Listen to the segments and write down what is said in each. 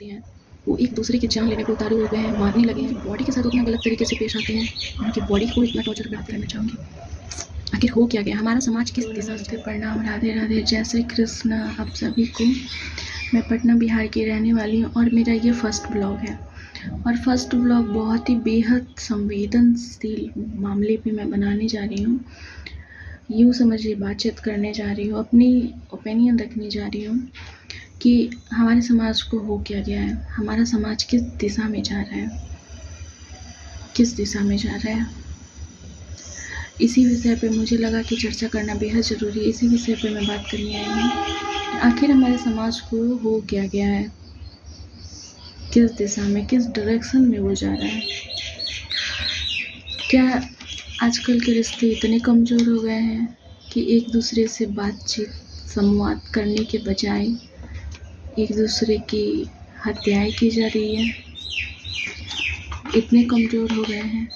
होती हैं वो एक दूसरे की जान लेने को उतारू हो गए हैं, मारने लगे हैं, बॉडी के साथ उतना गलत तरीके से पेश आते हैं, उनकी बॉडी को इतना टॉर्चर करना चाहूँगी। आखिर हो क्या गया, हमारा समाज किस दिशा से? प्रणाम, राधे राधे, जय श्री कृष्ण आप सभी को। मैं पटना बिहार की रहने वाली हूँ और मेरा ये फर्स्ट ब्लॉग है। और फर्स्ट ब्लॉग बहुत ही बेहद संवेदनशील मामले पे मैं बनाने जा रही हूँ। यूँ समझिए, बातचीत करने जा रही हूँ, अपनी ओपिनियन रखने जा रही हूँ कि हमारे समाज को हो क्या गया है, हमारा समाज किस दिशा में जा रहा है, किस दिशा में जा रहा है। इसी विषय पे मुझे लगा कि चर्चा करना बेहद ज़रूरी है। इसी विषय पे मैं बात करने आई हूँ। आखिर हमारे समाज को हो क्या गया है, किस दिशा में, किस डायरेक्शन में वो जा रहा है। क्या आजकल के रिश्ते इतने कमज़ोर हो गए हैं कि एक दूसरे से बातचीत संवाद करने के बजाय एक दूसरे की हत्याएं की जा रही है, इतने कमज़ोर हो गए हैं।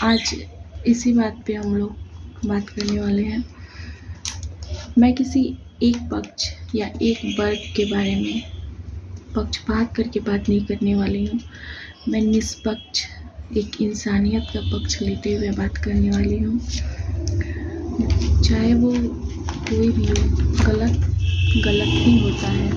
आज इसी बात पे हम लोग बात करने वाले हैं। मैं किसी एक पक्ष या एक वर्ग के बारे में पक्षपात करके बात नहीं करने वाली हूँ। मैं निष्पक्ष एक इंसानियत का पक्ष लेते हुए बात करने वाली हूँ। चाहे वो कोई भी हो, गलत ही होता है।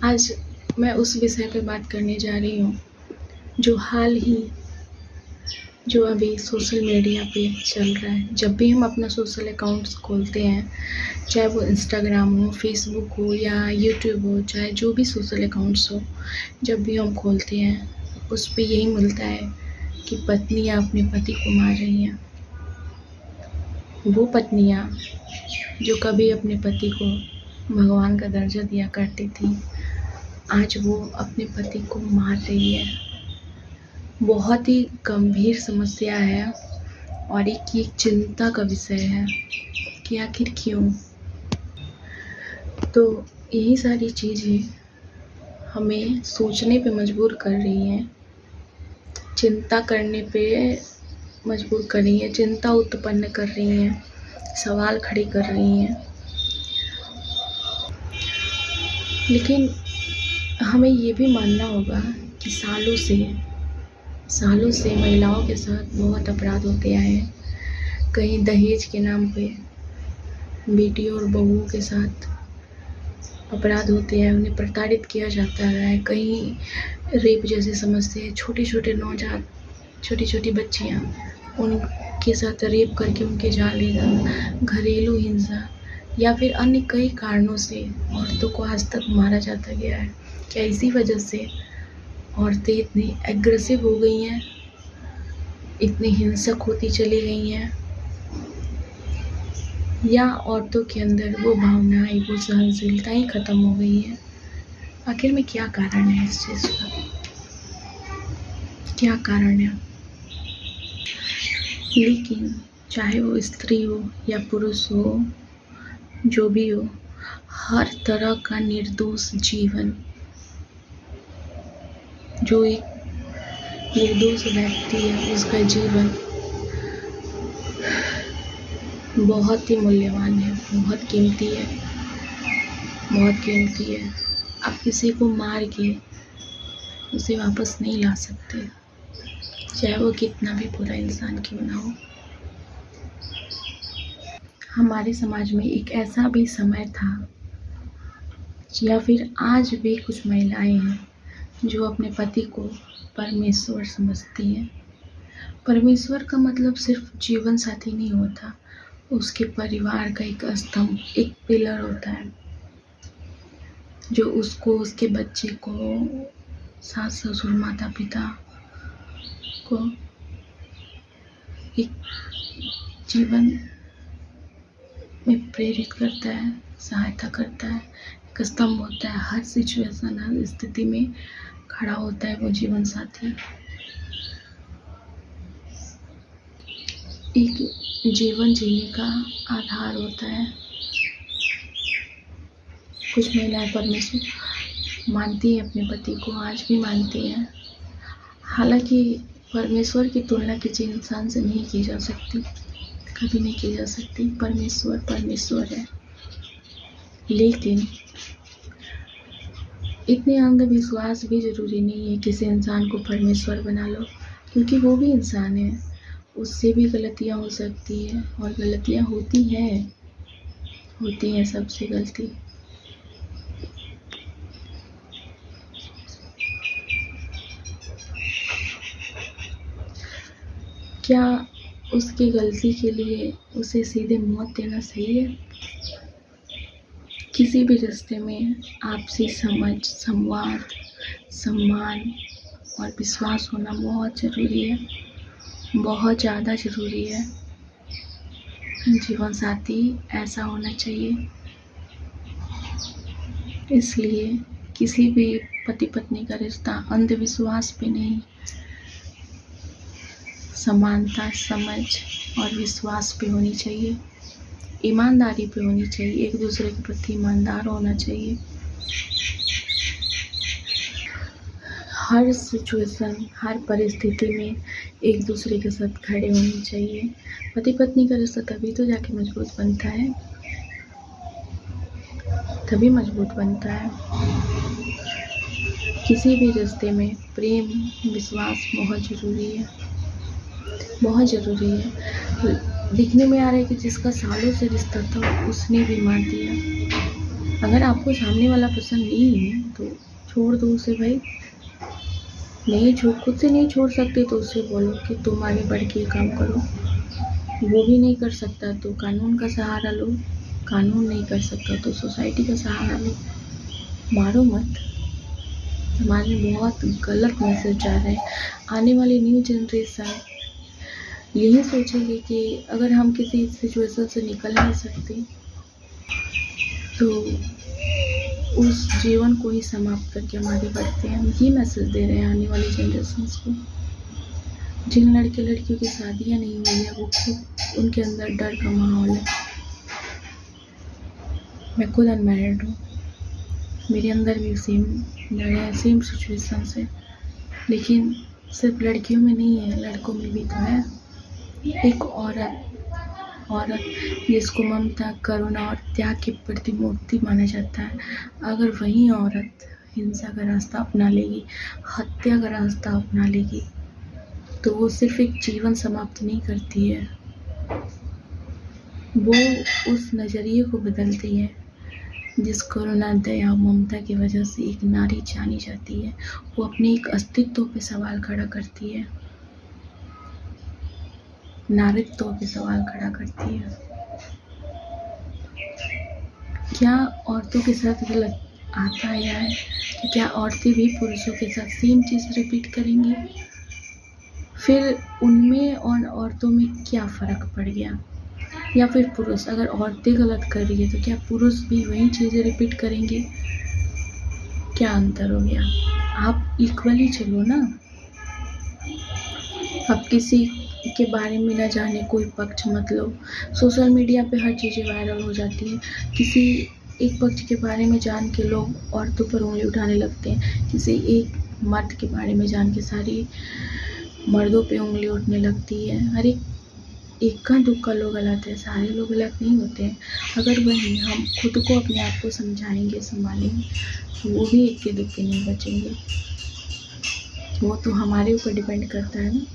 आज मैं उस विषय पे बात करने जा रही हूँ जो अभी सोशल मीडिया पे चल रहा है। जब भी हम अपना सोशल अकाउंट्स खोलते हैं, चाहे वो इंस्टाग्राम हो, फेसबुक हो या यूट्यूब हो, चाहे जो भी सोशल अकाउंट्स हो, जब भी हम खोलते हैं उस पे यही मिलता है कि पत्नियां अपने पति को मार रही हैं। वो पत्नियां जो कभी अपने पति को भगवान का दर्जा दिया करती थी, आज वो अपने पति को मार रही है। बहुत ही गंभीर समस्या है और एक चिंता का विषय है कि आखिर क्यों। तो यही सारी चीज़ें हमें सोचने पे मजबूर कर रही हैं, चिंता करने पे मजबूर कर रही हैं, चिंता उत्पन्न कर रही हैं, सवाल खड़े कर रही हैं। लेकिन हमें ये भी मानना होगा कि सालों से महिलाओं के साथ बहुत अपराध होते आए हैं। कहीं दहेज के नाम पे बेटियों और बहुओं के साथ अपराध होते हैं, उन्हें प्रताड़ित किया जाता है। कहीं रेप जैसी समस्या, छोटी छोटी बच्चियां, उनके साथ रेप करके उनके जान ले जाना, घरेलू हिंसा या फिर अन्य कई कारणों से औरतों को आज तक मारा जाता गया है। क्या इसी वजह से औरतें इतनी एग्रेसिव हो गई हैं, इतनी हिंसक होती चली गई हैं, या औरतों के अंदर वो भावनाएं, वो सहनशीलता ही ख़त्म हो गई है? आखिर में क्या कारण है इस चीज़ का, क्या कारण है? लेकिन चाहे वो स्त्री हो या पुरुष हो, जो भी हो, हर तरह का निर्दोष जीवन, जो एक निर्दोष व्यक्ति है, उसका जीवन बहुत ही मूल्यवान है, बहुत कीमती है, बहुत कीमती है। आप किसी को मार के उसे वापस नहीं ला सकते, चाहे वो कितना भी बुरा इंसान क्यों ना हो। हमारे समाज में एक ऐसा भी समय था, या फिर आज भी कुछ महिलाएं हैं जो अपने पति को परमेश्वर समझती हैं। परमेश्वर का मतलब सिर्फ जीवन साथी नहीं होता, उसके परिवार का एक स्तंभ, एक पिलर होता है, जो उसको, उसके बच्चे को, सास ससुर माता पिता को एक जीवन में प्रेरित करता है, सहायता करता है, एक स्तंभ होता है। हर सिचुएशन, हर स्थिति में खड़ा होता है वो जीवन साथी। एक जीवन जीने का आधार होता है। कुछ महिलाएं परमेश्वर मानती हैं, अपने पति को आज भी मानती हैं। हालांकि परमेश्वर की तुलना किसी इंसान से नहीं की जा सकती, कभी नहीं की जा सकती। परमेश्वर है। लेकिन इतने अंधविश्वास भी ज़रूरी नहीं है किसी इंसान को परमेश्वर बना लो, क्योंकि वो भी इंसान है, उससे भी गलतियाँ हो सकती है और गलतियाँ होती हैं सबसे गलती। क्या उसकी गलती के लिए उसे सीधे मौत देना सही है? किसी भी रिश्ते में आपसी समझ, संवाद, सम्मान और विश्वास होना बहुत ज़रूरी है, बहुत ज़्यादा ज़रूरी है। जीवन साथी ऐसा होना चाहिए। इसलिए किसी भी पति पत्नी का रिश्ता अंधविश्वास पे नहीं, समानता, समझ और विश्वास पे होनी चाहिए, ईमानदारी पे होनी चाहिए, एक दूसरे के प्रति ईमानदार होना चाहिए। हर सिचुएशन, हर परिस्थिति में एक दूसरे के साथ खड़े होने चाहिए। पति पत्नी का रिश्ता तभी तो जाके मजबूत बनता है, तभी मजबूत बनता है। किसी भी रिश्ते में प्रेम, विश्वास बहुत ज़रूरी है, बहुत ज़रूरी है। दिखने में आ रहा है कि जिसका सालों से रिश्ता था उसने भी मार दिया। अगर आपको सामने वाला पसंद नहीं है तो छोड़ दो उसे भाई। नहीं खुद से नहीं छोड़ सकते तो उससे बोलो कि तुम आगे बढ़ के काम करो। वो भी नहीं कर सकता तो कानून का सहारा लो, कानून नहीं कर सकता तो सोसाइटी का सहारा लो। मारो मत। समाज में बहुत गलत मैसेज जा रहे हैं। आने वाली न्यू जनरेशन यही सोचेगी कि अगर हम किसी सिचुएशन से निकल नहीं सकते तो उस जीवन को ही समाप्त करके हम आगे बढ़ते हैं। हम ये मैसेज दे रहे हैं आने वाली जनरेशन्स को। जिन लड़के लड़कियों की शादियाँ नहीं हुई है वो खुद उनके अंदर डर का माहौल है। मैं खुद अनमैरिड हूँ, मेरे अंदर भी सेम डर है, सेम सिचुएशन है। लेकिन सिर्फ लड़कियों में नहीं है, लड़कों में भी तो है। एक औरत जिसको ममता, करुणा और त्याग की प्रतिमूर्ति माना जाता है, अगर वही औरत हिंसा का रास्ता अपना लेगी, हत्या का रास्ता अपना लेगी तो वो सिर्फ एक जीवन समाप्त नहीं करती है, वो उस नज़रिए को बदलती है जिस करुणा, दया, ममता की वजह से एक नारी जानी जाती है। वो अपने एक अस्तित्व पे सवाल खड़ा करती है, नारीत्व पे सवाल खड़ा करती है। क्या औरतों के साथ गलत आता आया है कि क्या औरतें भी पुरुषों के साथ सेम चीज़ रिपीट करेंगी? फिर उनमें और औरतों में क्या फ़र्क पड़ गया? या फिर पुरुष, अगर औरतें गलत कर रही है तो क्या पुरुष भी वही चीज़ें रिपीट करेंगे? क्या अंतर हो गया? आप इक्वली चलो ना। अब किसी के बारे में ना जाने कोई पक्ष मत लो। सोशल मीडिया पे हर चीज़ें वायरल हो जाती हैं। किसी एक पक्ष के बारे में जान के लोग औरतों पर उंगली उठाने लगते हैं, किसी एक मर्द के बारे में जान के सारी मर्दों पे उंगली उठने लगती है। हर एक का दुक्का लोग गलत है, सारे लोग गलत नहीं होते हैं। अगर वही हम खुद को अपने आप को समझाएंगे, संभालेंगे तो वो भी एक के दुक्के नहीं बचेंगे। वो तो हमारे ऊपर डिपेंड करता है ना।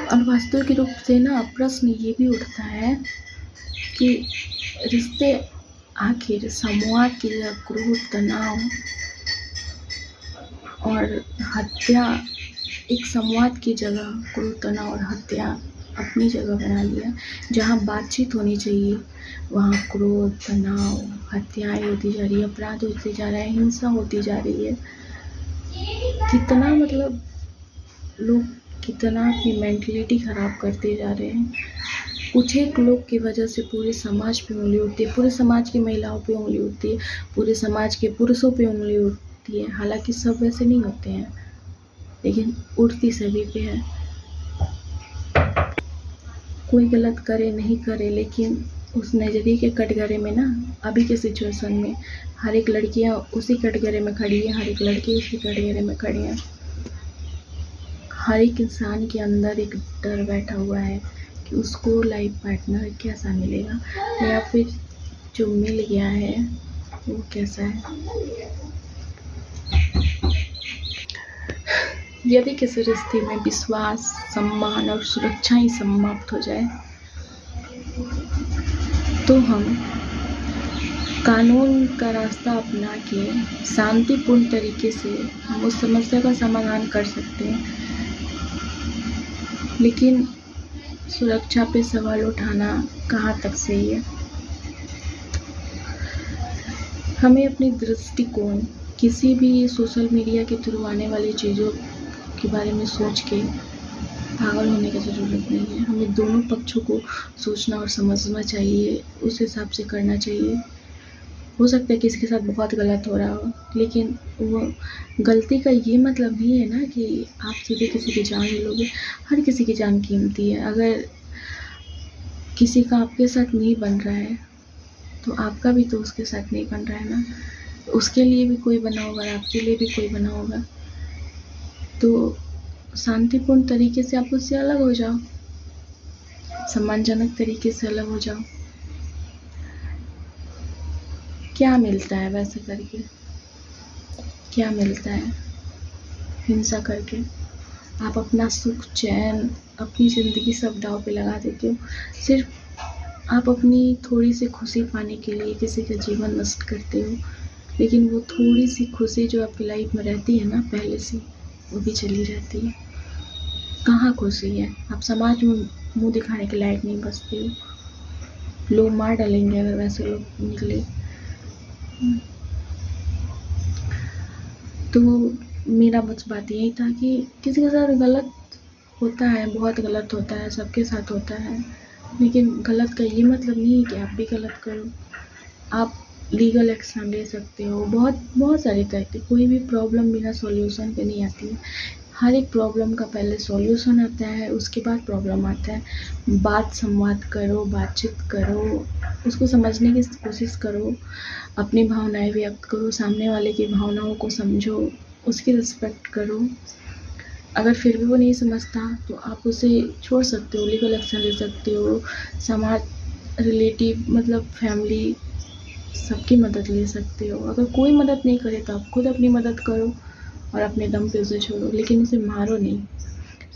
और वास्तविक रूप से ना प्रश्न ये भी उठता है कि रिश्ते आखिर संवाद की जगह क्रोध, तनाव और हत्या, एक संवाद की जगह क्रोध, तनाव और हत्या अपनी जगह बना लिया। जहाँ बातचीत होनी चाहिए वहाँ क्रोध, तनाव, हत्याएं होती जा रही है, अपराध होते जा रहा है, हिंसा होती जा रही है। कितना मतलब लोग कितना अपनी मेंटलिटी ख़राब करते जा रहे हैं। कुछ एक लोग की वजह से पूरे समाज पे उंगली उठती है, पूरे समाज की महिलाओं पे उंगली उठती है, पूरे समाज के पुरुषों पे उंगली उठती है। हालांकि सब वैसे नहीं होते हैं, लेकिन उठती सभी पे है। कोई गलत करे नहीं करे, लेकिन उस नज़रिए के कटघरे में ना, अभी के सिचुएशन में हर एक लड़कियां उसी कटघरे में खड़ी है, हर एक लड़की उसी कटघरे में खड़ी है। हर एक इंसान के अंदर एक डर बैठा हुआ है कि उसको लाइफ पार्टनर कैसा मिलेगा, या फिर जो मिल गया है वो कैसा है। यदि किसी रिश्ते में विश्वास, सम्मान और सुरक्षा ही समाप्त हो जाए तो हम कानून का रास्ता अपना के शांतिपूर्ण तरीके से हम उस समस्या का समाधान कर सकते हैं, लेकिन सुरक्षा पे सवाल उठाना कहाँ तक सही है। हमें अपनी दृष्टिकोण किसी भी सोशल मीडिया के थ्रू आने वाली चीज़ों के बारे में सोच के पागल होने की ज़रूरत नहीं है। हमें दोनों पक्षों को सोचना और समझना चाहिए, उस हिसाब से करना चाहिए। हो सकता है किसी के साथ बहुत गलत हो रहा हो, लेकिन वो गलती का ये मतलब नहीं है ना कि आप सीधे किसी की जान ले लोगे। हर किसी की जान कीमती है। अगर किसी का आपके साथ नहीं बन रहा है तो आपका भी तो उसके साथ नहीं बन रहा है ना। उसके लिए भी कोई बना होगा, आपके लिए भी कोई बना होगा। तो शांतिपूर्ण तरीके से आप उससे अलग हो जाओ, सम्मानजनक तरीके से अलग हो जाओ। क्या मिलता है वैसे करके? क्या मिलता है हिंसा करके? आप अपना सुख, चैन, अपनी ज़िंदगी सब दांव पे लगा देते हो। सिर्फ आप अपनी थोड़ी सी खुशी पाने के लिए किसी का जीवन नष्ट करते हो, लेकिन वो थोड़ी सी खुशी जो आपकी लाइफ में रहती है ना पहले से, वो भी चली जाती है। कहाँ खुशी है? आप समाज में मुंह दिखाने के लायक नहीं बचते हो। लोग मार डालेंगे अगर वैसे लोग निकले। तो मेरा बस बात यही था कि किसी के साथ गलत होता है, बहुत गलत होता है, सबके साथ होता है, लेकिन गलत का ये मतलब नहीं है कि आप भी गलत करो। आप लीगल एक्शन ले सकते हो। बहुत सारे तरीके। कोई भी प्रॉब्लम बिना सॉल्यूशन के नहीं आती है। हर एक प्रॉब्लम का पहले सॉल्यूशन आता है, उसके बाद प्रॉब्लम आता है। बात संवाद करो, बातचीत करो, उसको समझने की कोशिश करो, अपनी भावनाएं व्यक्त करो, सामने वाले की भावनाओं को समझो, उसकी रिस्पेक्ट करो। अगर फिर भी वो नहीं समझता तो आप उसे छोड़ सकते हो, लीगल एक्शन ले सकते हो। समाज, रिलेटिव, मतलब फैमिली, सबकी मदद ले सकते हो। अगर कोई मदद नहीं करे तो आप खुद अपनी मदद करो और अपने दम पे उसे छोड़ो, लेकिन उसे मारो नहीं।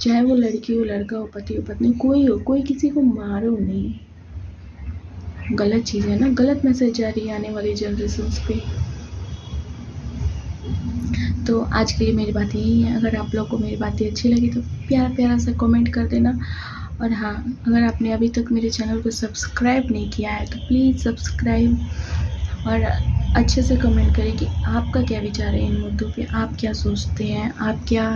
चाहे वो लड़की हो, लड़का हो, पति हो, पत्नी, कोई हो, कोई किसी को मारो नहीं। गलत चीज़ है ना, गलत मैसेज जा रही है आने वाली जनरेशन्स पे। तो आज के लिए मेरी बात यही है। अगर आप लोग को मेरी बातें अच्छी लगी तो प्यारा प्यारा सा कमेंट कर देना। और हाँ, अगर आपने अभी तक मेरे चैनल को सब्सक्राइब नहीं किया है तो प्लीज़ सब्सक्राइब और अच्छे से कमेंट करें कि आपका क्या विचार है इन मुद्दों पे। आप क्या सोचते हैं, आप क्या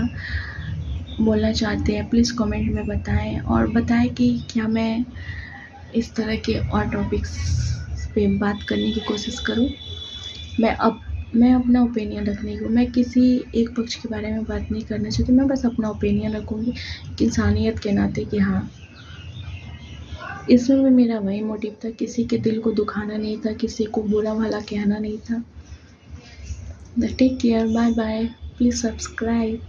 बोलना चाहते हैं, प्लीज़ कमेंट में बताएं। और बताएं कि क्या मैं इस तरह के और टॉपिक्स पे बात करने की कोशिश करूं। मैं अपना ओपिनियन रखने को, मैं किसी एक पक्ष के बारे में बात नहीं करना चाहती। मैं बस अपना ओपिनियन रखूँगी इंसानियत के नाते कि हाँ, इसमें भी मेरा वही मोटिव था। किसी के दिल को दुखाना नहीं था, किसी को बुरा भला कहना नहीं था। Take care, bye bye, please subscribe.